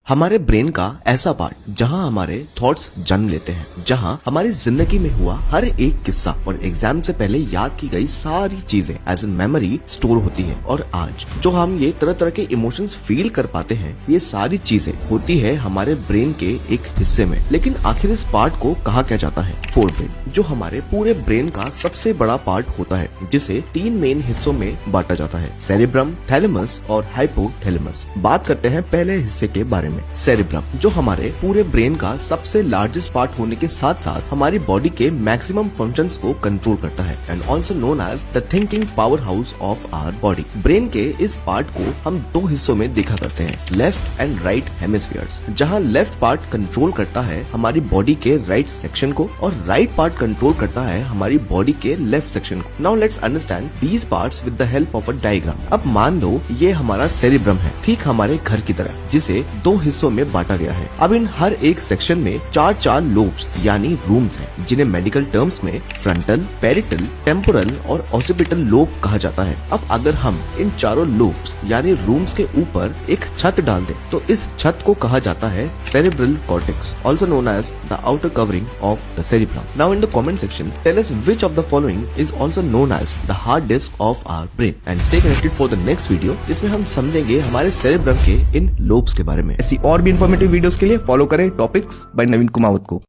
हमारे ब्रेन का ऐसा पार्ट जहां हमारे थॉट्स जन्म लेते हैं, जहां हमारी जिंदगी में हुआ हर एक किस्सा और एग्जाम से पहले याद की गई सारी चीजें एज एन मेमोरी स्टोर होती है। और आज जो हम ये तरह तरह के इमोशंस फील कर पाते हैं, ये सारी चीजें होती है हमारे ब्रेन के एक हिस्से में। लेकिन आखिर इस पार्ट को कहा क्या जाता है? फोर ब्रेन, जो हमारे पूरे ब्रेन का सबसे बड़ा पार्ट होता है, जिसे तीन मेन हिस्सों में बांटा जाता है, सेरेब्रम, थैलेमस और हाइपोथैलेमस। बात करते हैं पहले हिस्से के बारे में। सेरेब्रम, जो हमारे पूरे ब्रेन का सबसे लार्जेस्ट पार्ट होने के साथ साथ हमारी बॉडी के मैक्सिमम फंक्शंस को कंट्रोल करता है and also known as the thinking power house of our body. Brain के इस पार्ट को हम दो हिस्सों में देखा करते हैं, लेफ्ट एंड राइट हेमिस्फीयर्स, जहां लेफ्ट पार्ट कंट्रोल करता है हमारी बॉडी के राइट सेक्शन को और राइट पार्ट कंट्रोल करता है हमारी बॉडी के लेफ्ट सेक्शन को। Now let's understand these parts with the help of a diagram. अब मान लो ये हमारा सेरेब्रम है, ठीक हमारे घर की तरह, जिसे दो हिस्सों में बांटा गया है। अब इन हर एक सेक्शन में चार चार लोब्स यानी रूम्स हैं, जिन्हें मेडिकल टर्म्स में फ्रंटल, पेरिटल, टेम्पोरल और ऑसिपिटल लोब कहा जाता है। अब अगर हम इन चारों लोब्स यानी रूम्स के ऊपर एक छत डाल दें, तो इस छत को कहा जाता है cerebral cortex, also known as the outer covering of the cerebrum. Now in the comment section tell us which of the following is also known as the hard disk of our brain and stay connected for the next video, जिसमें हम समझेंगे हमारे cerebrum के इन lobes के बारे में। ऐसी और भी इन्फॉर्मेटिव वीडियोस के लिए फॉलो करें टॉपिक्स बाय नवीन कुमावत को।